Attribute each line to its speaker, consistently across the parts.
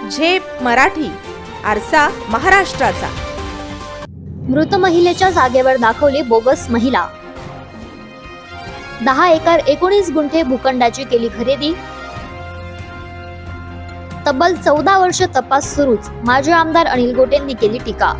Speaker 1: झेप मराठी, आरसा महाराष्ट्राचा.
Speaker 2: मृत महिलेच्या जागेवर दाखवली बोगस महिला. 10 एकर 19 गुंठे भूखंडाची केली खरेदी. तब्बल 14 वर्ष तपास सुरूच, माजी आमदार अनिल गोटेंनी केली टीका.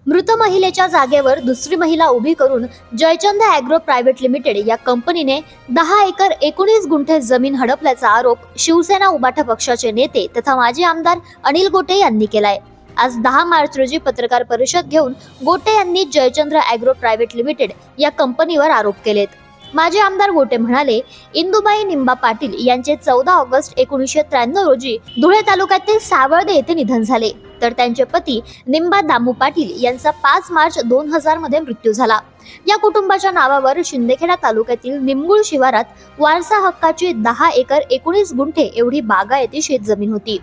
Speaker 2: मृत महिलेच्या जागेवर दुसरी महिला उभी करून जयचंद ॲग्रो प्रायव्हेट लिमिटेड या कंपनीने 10 एकर 19 गुंठे जमीन हडपल्याचा आरोप शिवसेना उबाटा पक्षाचे नेते तथा माजी आमदार अनिल गोटे यांनी केलाय. आज 10 मार्च रोजी पत्रकार परिषद घेऊन गोटे यांनी जयचंद्र ॲग्रो प्रायव्हेट लिमिटेड या कंपनीवर आरोप केलेत. माजी आमदार गोटे म्हणाले, इंदुबाई निंबा पाटील यांचे 14 ऑगस्ट 1993 रोजी धुळे तालुक्यातील सावर्डे येथे निधन झाले, तर त्यांचे पती निंबा दामू पाटील यांचा 5 मार्च 2000 मध्ये मृत्यू झाला. या कुटुंबाच्या नावावर शिंदेखेडा तालुक्यातील निमगुळ शिवारात वारसा हक्काची 10 एकर 19 गुंठे एवढी बागायती शेतजमीन होती.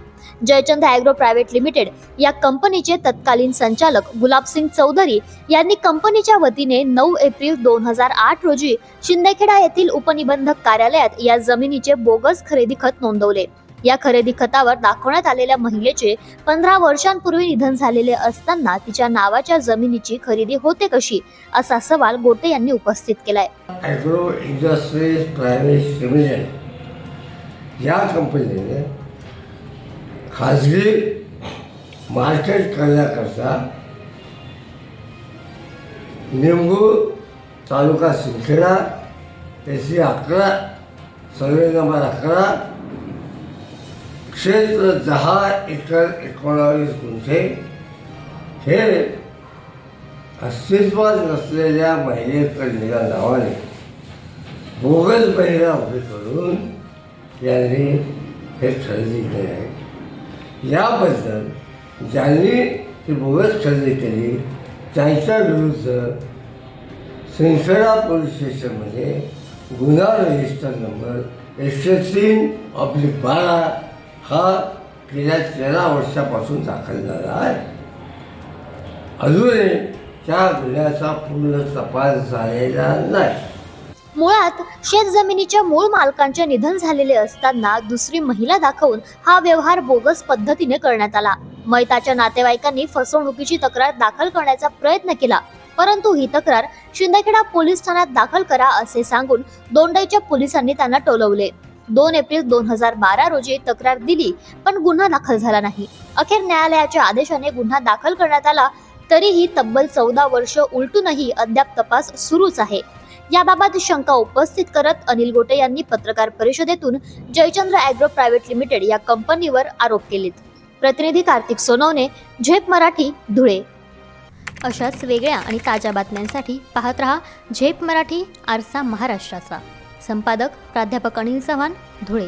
Speaker 2: जयचंद ॲग्रो प्रायव्हेट लिमिटेड या कंपनीचे तत्कालीन संचालक गुलाबसिंग चौधरी यांनी कंपनीच्या वतीने 9 एप्रिल 2008 रोजी शिंदेखेडा येथील उपनिबंधक कार्यालयात या जमिनीचे बोगस खरेदी खत नोंदवले. या खरेदी खतावर दाखवण्यात आलेल्या महिलेचे 15 वर्षांपूर्वी निधन झालेले असताना तिच्या नावाच्या जमिनीची खरेदी होते कशी, असा सवाल गोटे यांनी उपस्थित केलाय.
Speaker 3: ॲग्रो इंडस्ट्रीज प्रायव्हेट लिमिटेड या कंपनीने खाजगी मार्केट करण्याकरता निमगुळ तालुका शिंदखेडा त्याची 11 सर्वे नंबर 11 क्षेत्र 10 एकर 19 गुंठे हे अस्तित्वात नसलेल्या महिलेकडल्या नावाने बोगस महिला उभी करून यांनी हे खरेदी केले आहे. याबद्दल ज्यांनी ती बोगस खरेदी केली त्यांच्या विरुद्ध शिंदखेडा पोलीस स्टेशनमध्ये गुन्हा रजिस्टर नंबर 103/12 हा गेल्या 13 वर्षापासून दाखल झाला आहे. अजूनही त्या गुन्ह्याचा पूर्ण तपास झालेला नाही.
Speaker 2: मुळात शेतजमिनीच्या मूळ मालकांचे निधन झालेले असताना दुसरी महिला दाखवून हा व्यवहार बोगस पद्धतीने करण्यात आला. मयताच्या नातेवाईकांनी फसवणुकीची तक्रार दाखल करण्याचा प्रयत्न केला, परंतु ही तक्रार शिंदेखेडा पोलीस ठाण्यात दाखल करा असे सांगून दोंडाईच्या पोलिसांनी त्यांना टोलवले. 2 एप्रिल 2012 रोजी तक्रार दिली, पण गुन्हा दाखल झाला नाही. अखेर न्यायालयाच्या आदेशाने गुन्हा दाखल करण्यात आला, तरीही तब्बल 14 वर्ष उलटूनही अद्याप तपास सुरूच आहे. याबाबत शंका उपस्थित करत अनिल गोटे यांनी पत्रकार परिषदेतून जयचंद्र ॲग्रो प्रायव्हेट लिमिटेड या कंपनीवर आरोप केलेत. प्रतिनिधी कार्तिक सोनवणे, झेप मराठी, धुळे. अशाच वेगळ्या आणि ताज्या बातम्यांसाठी पाहत रहा झेप मराठी, आरसा महाराष्ट्राचा. संपादक प्राध्यापक अनिल चव्हाण, धुळे.